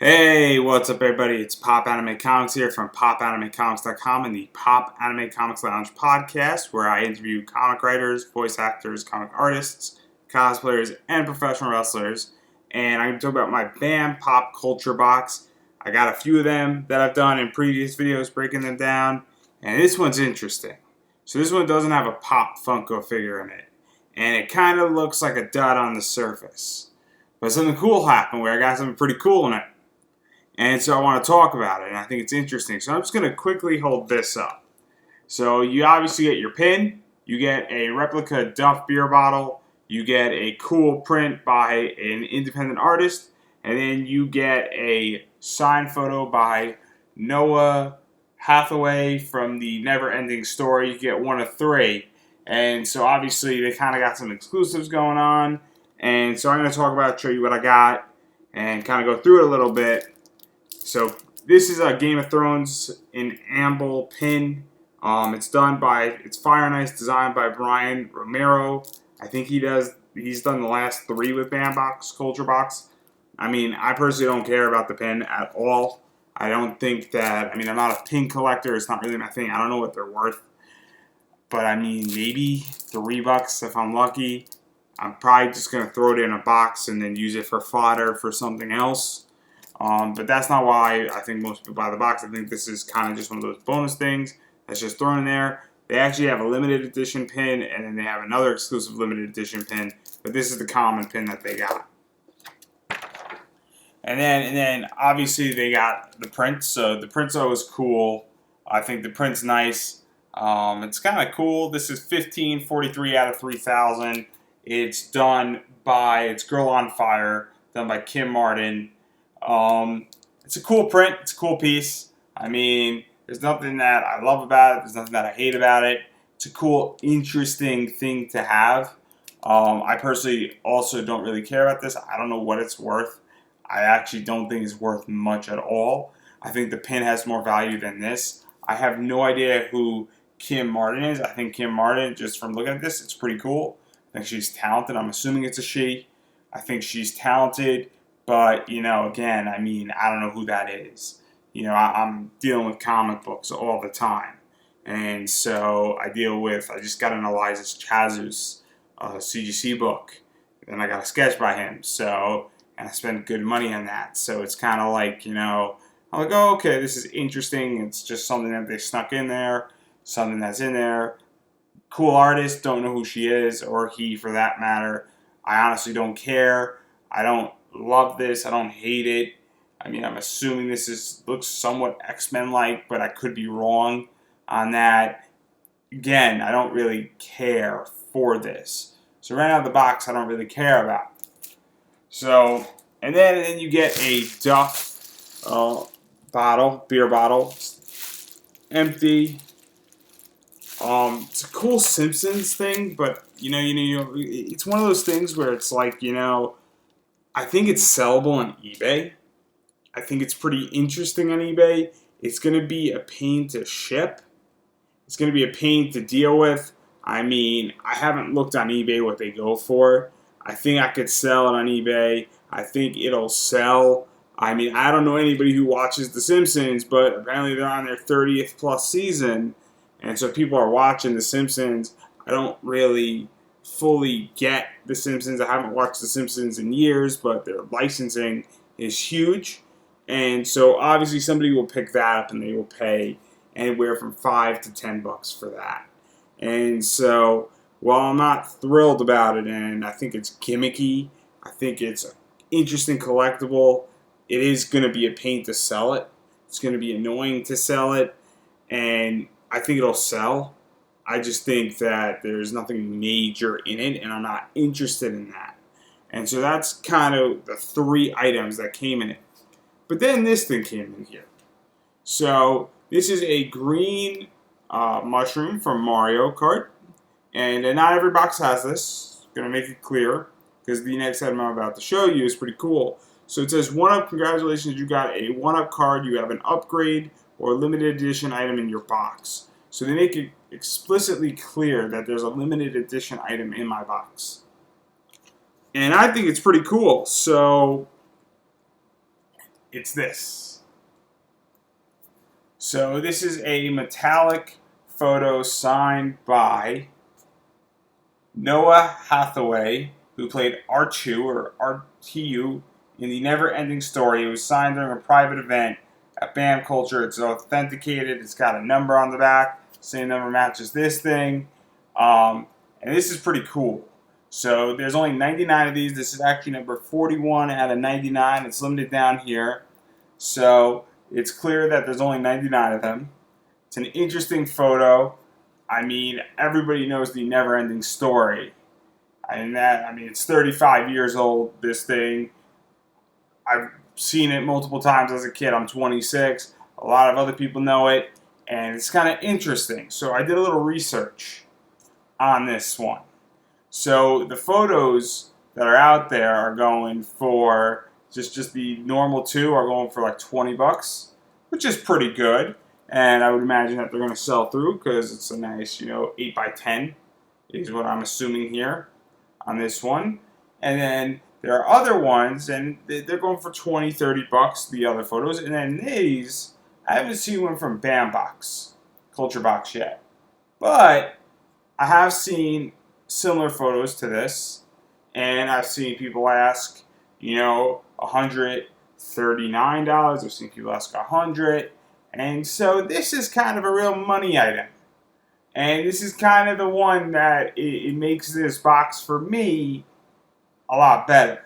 Hey, what's up, everybody? It's Pop Anime Comics here from PopAnimeComics.com and the Pop Anime Comics Lounge podcast, where I interview comic writers, voice actors, comic artists, cosplayers, and professional wrestlers. And I'm going to talk about my BAM Pop Culture Box. I got a few of them that I've done in previous videos, breaking them down. And this one's interesting. So this one doesn't have a Pop Funko figure in it. And it kind of looks like a dud on the surface. But something cool happened where I got something pretty cool in it. And so I want to talk about it, and I think it's interesting. So I'm just going to quickly hold this up. So you obviously get your pin, you get a replica Duff beer bottle, you get a cool print by an independent artist, and then you get a signed photo by Noah Hathaway from the Never Ending Story. You get one of three. And so obviously they kind of got some exclusives going on. And so I'm going to talk about, show you what I got, and kind of go through it a little bit. So this is a Game of Thrones in Amble pin. It's Fire and Ice, designed by Brian Romero. I think he's done the last three with Bandbox, Culture Box. I mean, I personally don't care about the pin at all. I don't think that, I'm not a pin collector. It's not really my thing. I don't know what they're worth. But I mean, maybe $3 if I'm lucky. I'm probably just going to throw it in a box and then use it for fodder for something else. But that's not why I think most people buy the box. I think this is kind of just one of those bonus things that's just thrown in there. They actually have a limited edition pin, and then they have another exclusive limited edition pin. But this is the common pin that they got. And then obviously they got the print. So the print's always cool. I think the print's nice. It's kind of cool. This is 1543 out of 3000. It's Girl on Fire, done by Kim Martin. It's a cool print. It's a cool piece. I mean, there's nothing that I love about it. There's nothing that I hate about it. It's a cool, interesting thing to have. I personally also don't really care about this. I don't know what it's worth. I actually don't think it's worth much at all. I think the pin has more value than this. I have no idea who Kim Martin is. I think Kim Martin, just from looking at this, it's pretty cool. I think she's talented. I'm assuming it's a she. I think she's talented. But, again, I don't know who that is. I'm dealing with comic books all the time. And so I just got an Eliza Chazus CGC book. And I got a sketch by him. And I spent good money on that. So it's kind of like, I'm like, oh, okay, this is interesting. It's just something that they snuck in there. Something that's in there. Cool artist, don't know who she is, or he for that matter. I honestly don't care. I don't love this. I don't hate it. I'm assuming looks somewhat X-Men like, but I could be wrong on that. Again, I don't really care for this. So right out of the box, I don't really care about. So, and then you get a Duff beer bottle, empty. It's a cool Simpsons thing, but it's one of those things where it's like, I think it's sellable on eBay. I think it's pretty interesting on eBay. It's going to be a pain to ship. It's going to be a pain to deal with. I haven't looked on eBay what they go for. I think I could sell it on eBay. I think it'll sell. I don't know anybody who watches The Simpsons, but apparently they're on their 30th plus season. And so people are watching The Simpsons. I don't really fully get The Simpsons. I haven't watched The Simpsons in years, but their licensing is huge. And so obviously somebody will pick that up and they will pay anywhere from $5 to $10 for that. And so while I'm not thrilled about it and I think it's gimmicky, I think it's an interesting collectible, it is going to be a pain to sell it. It's going to be annoying to sell it. And I think it'll sell. I just think that there's nothing major in it, and I'm not interested in that. And so that's kind of the three items that came in it. But then this thing came in here. So this is a green mushroom from Mario Kart. And not every box has this. Going to make it clear, because the next item I'm about to show you is pretty cool. So it says, 1-up, congratulations, you got a 1-up card. You have an upgrade or limited edition item in your box. So they make it explicitly clear that there's a limited edition item in my box. And I think it's pretty cool. So it's this. So this is a metallic photo signed by Noah Hathaway, who played R2 in The Never Ending Story. It was signed during a private event at BAM Culture. It's authenticated. It's got a number on the back. Same number matches this thing. And this is pretty cool. So there's only 99 of these. This is actually number 41 out of 99. It's limited down here. So it's clear that there's only 99 of them. It's an interesting photo. I mean, everybody knows The Never Ending Story. It's 35 years old, this thing. I've seen it multiple times as a kid. I'm 26. A lot of other people know it. And it's kind of interesting. So I did a little research on this one. So the photos that are out there are going for, just the normal two are going for like $20, which is pretty good. And I would imagine that they're going to sell through because it's a nice, 8x10 is what I'm assuming here on this one. And then there are other ones, and they're going for $20, $30, the other photos. And then these, I haven't seen one from BAMBox, Culture Box yet. But I have seen similar photos to this, and I've seen people ask, $139. I've seen people ask $100. And so this is kind of a real money item. And this is kind of the one that it makes this box for me a lot better.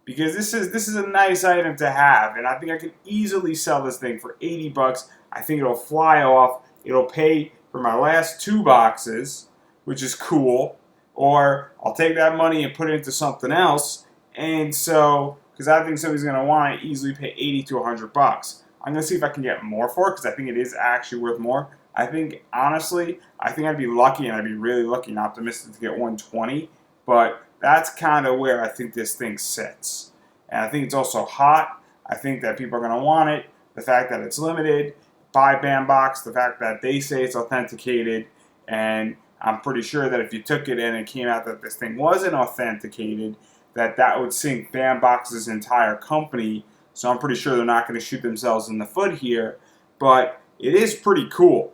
Because this is a nice item to have. And I think I can easily sell this thing for $80. I think it'll fly off. It'll pay for my last 2 boxes, which is cool. Or I'll take that money and put it into something else. And so, because I think somebody's going to want to easily pay $80 to $100. I'm going to see if I can get more for it because I think it is actually worth more. Honestly, I'd be lucky, and I'd be really lucky and optimistic to get 120. But that's kind of where I think this thing sits. And I think it's also hot. I think that people are going to want it. The fact that it's limited by BAMBox, the fact that they say it's authenticated, and I'm pretty sure that if you took it and it came out that this thing wasn't authenticated, that would sink BAMBox's entire company. So I'm pretty sure they're not going to shoot themselves in the foot here. But it is pretty cool.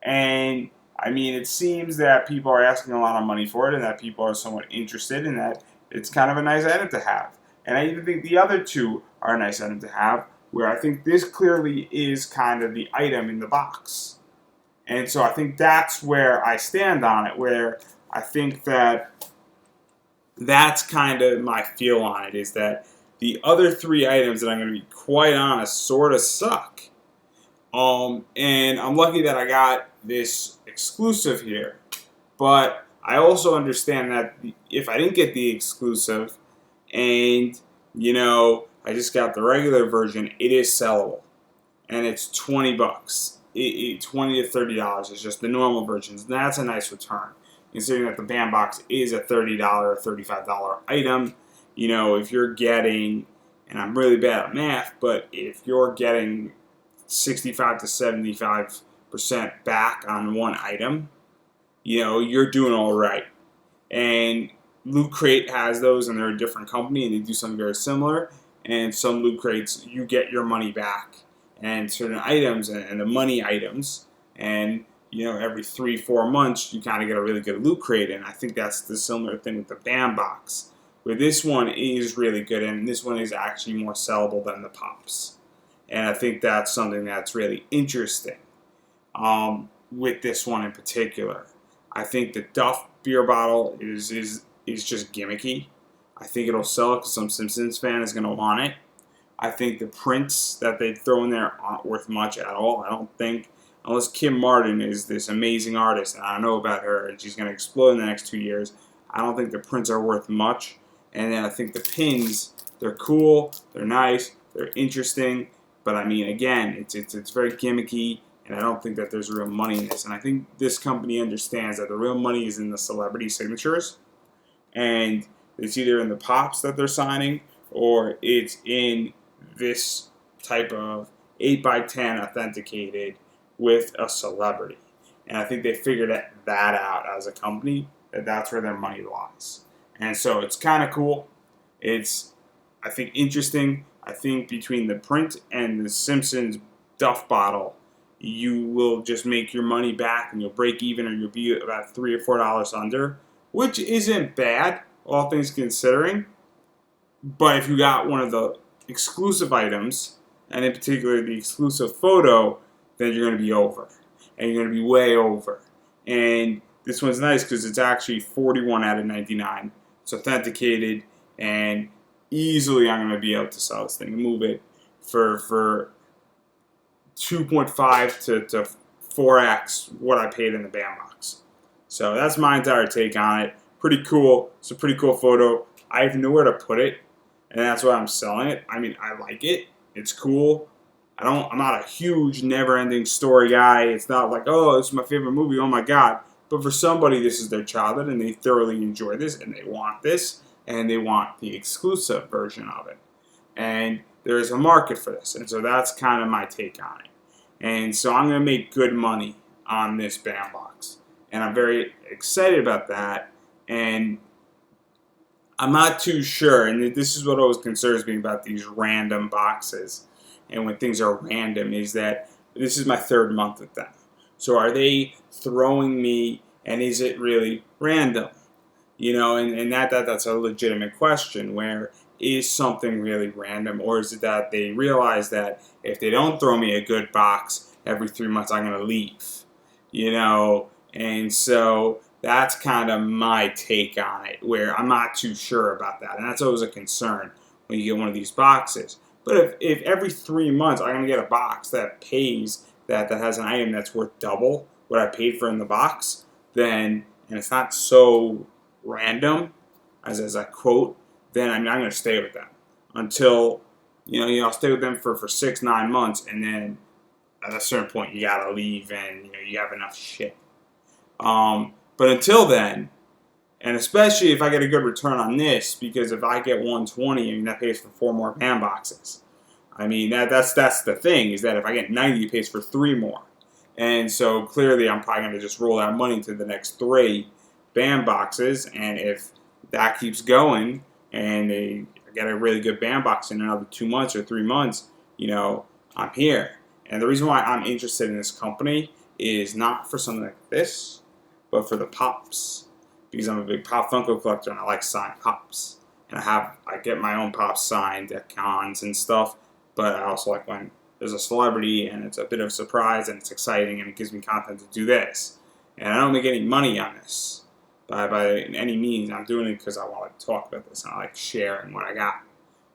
And, it seems that people are asking a lot of money for it and that people are somewhat interested in that. It's kind of a nice item to have. And I even think the other two are a nice item to have, where I think this clearly is kind of the item in the box. And so I think that's where I stand on it, where I think that that's kind of my feel on it, is that the other 3 items that I'm going to be quite honest sort of suck. And I'm lucky that I got this exclusive here. But I also understand that if I didn't get the exclusive and, I just got the regular version, it is sellable. And it's $20. $20 to $30 is just the normal versions. And that's a nice return, considering that the BAMBox is a $30 or $35 item. If you're getting, and I'm really bad at math, but if you're getting 65 to 75% back on one item, you're doing all right. And Loot Crate has those, and they're a different company, and they do something very similar. And some Loot Crates, you get your money back. And certain items, and the money items, and every 3-4 months, you kind of get a really good Loot Crate. And I think that's the similar thing with the BAMBox, where this one is really good, and this one is actually more sellable than the Pops. And I think that's something that's really interesting with this one in particular. I think the Duff beer bottle is just gimmicky. I think it'll sell because some Simpsons fan is going to want it. I think the prints that they throw in there aren't worth much at all. I don't think, unless Kim Martin is this amazing artist, and I know about her, and she's going to explode in the next 2 years, I don't think the prints are worth much. And then I think the pins, they're cool, they're nice, they're interesting, but again, it's very gimmicky, and I don't think that there's real money in this. And I think this company understands that the real money is in the celebrity signatures, and it's either in the Pops that they're signing, or it's in this type of 8x10 authenticated with a celebrity. And I think they figured that out as a company, that's where their money lies. And so it's kind of cool. It's, I think, interesting. I think between the print and the Simpsons Duff bottle, you will just make your money back and you'll break even, or you'll be about $3 or $4 under, which isn't bad, all things considering. But if you got one of the exclusive items, and in particular the exclusive photo, then you're going to be over. And you're going to be way over. And this one's nice because it's actually 41 out of 99. It's authenticated, and easily I'm going to be able to sell this thing and move it for 2.5 to 4x what I paid in the bandbox. So that's my entire take on it. Pretty cool. It's a pretty cool photo. I have nowhere to put it, and that's why I'm selling it. I mean, I like it. It's cool. I'm not a huge never-ending story guy. It's not like, oh, this is my favorite movie. Oh my God. But for somebody, this is their childhood, and they thoroughly enjoy this, and they want this, and they want the exclusive version of it. And there is a market for this, and so that's kind of my take on it. And so I'm going to make good money on this bandbox, and I'm very excited about that. And I'm not too sure, and this is what always concerns me about these random boxes, and when things are random, is that this is my third month with them. So are they throwing me, and is it really random? You know, and that's a legitimate question, where is something really random, or is it that they realize that if they don't throw me a good box every 3 months, I'm going to leave? You know, and so that's kind of my take on it, where I'm not too sure about that. And that's always a concern when you get one of these boxes. But if every 3 months I'm going to get a box that pays, that has an item that's worth double what I paid for in the box, then, and it's not so random, as I quote, then I'm going to stay with them until, I'll stay with them for 6-9 months, and then at a certain point you got to leave, and, you have enough shit. But until then, and especially if I get a good return on this, because if I get 120, I mean, that pays for 4 more bandboxes. I mean, that's the thing, is that if I get 90, it pays for 3 more. And so clearly I'm probably going to just roll out money to the next 3 bandboxes, and if that keeps going, and they get a really good bandbox in another 2 months or 3 months, I'm here. And the reason why I'm interested in this company is not for something like this, but for the pops. Because I'm a big Pop Funko collector, and I like signed pops. And I get my own pops signed at cons and stuff, but I also like when there's a celebrity and it's a bit of a surprise and it's exciting and it gives me content to do this. And I don't make any money on this by any means. I'm doing it because I want to talk about this and I like sharing what I got.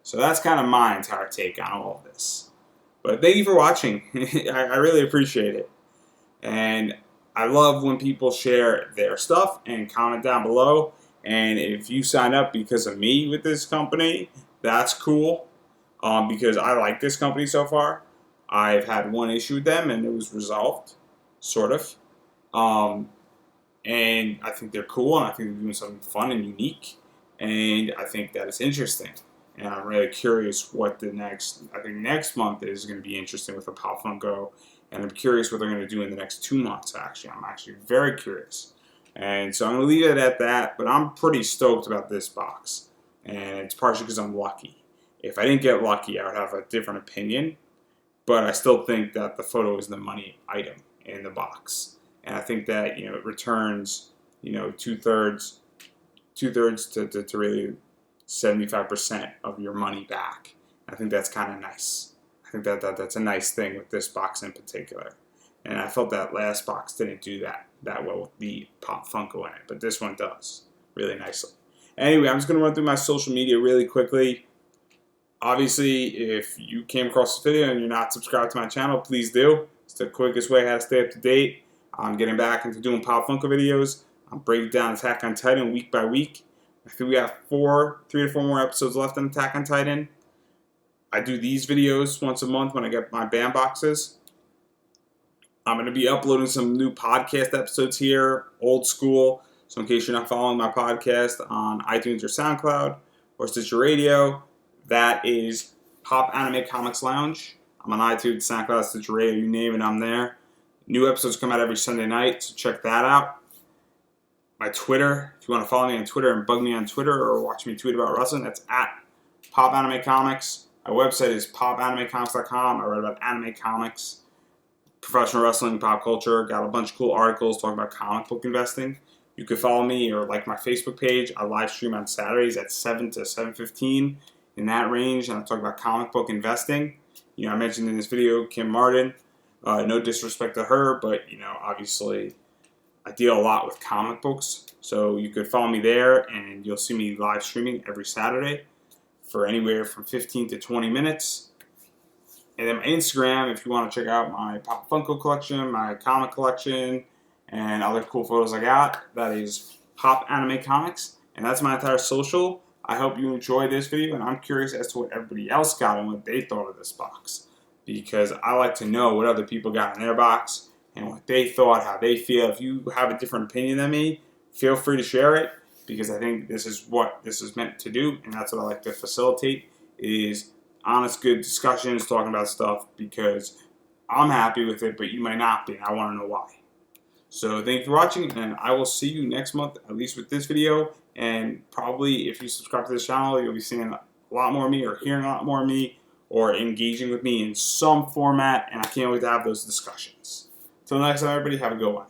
So that's kind of my entire take on all of this. But thank you for watching. I really appreciate it. And I love when people share their stuff and comment down below. And if you sign up because of me with this company, that's cool. Because I like this company so far. I've had one issue with them and it was resolved, sort of. And I think they're cool, and I think they're doing something fun and unique. And I think that it's interesting. And I'm really curious what I think next month is going to be interesting with the Pop Funko. And I'm curious what they're going to do in the next 2 months, actually. I'm actually very curious. And so I'm going to leave it at that, but I'm pretty stoked about this box. And it's partially because I'm lucky. If I didn't get lucky, I would have a different opinion. But I still think that the photo is the money item in the box. And I think that, it returns, two-thirds to really 75% of your money back. I think that's kind of nice. I think that's a nice thing with this box in particular. And I felt that last box didn't do that well with the Pop Funko in it, but this one does really nicely. Anyway, I'm just going to run through my social media really quickly. Obviously, if you came across this video and you're not subscribed to my channel, please do. It's the quickest way how to stay up to date. I'm getting back into doing Pop Funko videos. I'm breaking down Attack on Titan week by week. I think we have 3 to 4 more episodes left on Attack on Titan. I do these videos once a month when I get my bandboxes. I'm going to be uploading some new podcast episodes here, old school. So in case you're not following my podcast on iTunes or SoundCloud or Stitcher Radio, that is Pop Anime Comics Lounge. I'm on iTunes, SoundCloud, Stitcher Radio, you name it, I'm there. New episodes come out every Sunday night, so check that out. My Twitter, if you want to follow me on Twitter and bug me on Twitter or watch me tweet about wrestling, that's at Pop Anime Comics. My website is popanimecomics.com. I write about anime comics, professional wrestling, pop culture. Got a bunch of cool articles talking about comic book investing. You can follow me or like my Facebook page. I live stream on Saturdays at 7 to 7:15 in that range, and I talk about comic book investing. You know, I mentioned in this video Kim Martin. No disrespect to her, but you know, obviously, I deal a lot with comic books. So you could follow me there, and you'll see me live streaming every Saturday for anywhere from 15 to 20 minutes. And then my Instagram, if you want to check out my Pop Funko collection, my comic collection, and other cool photos I got, that is Pop Anime Comics. And that's my entire social. I hope you enjoyed this video, and I'm curious as to what everybody else got and what they thought of this box. Because I like to know what other people got in their box and what they thought, how they feel. If you have a different opinion than me, feel free to share it, because I think this is what this is meant to do, and that's what I like to facilitate, is honest, good discussions, talking about stuff, because I'm happy with it, but you might not be, and I want to know why. So thank you for watching, and I will see you next month, at least with this video, and probably if you subscribe to this channel, you'll be seeing a lot more of me, or hearing a lot more of me, or engaging with me in some format, and I can't wait to have those discussions. Till next time, everybody, have a good one.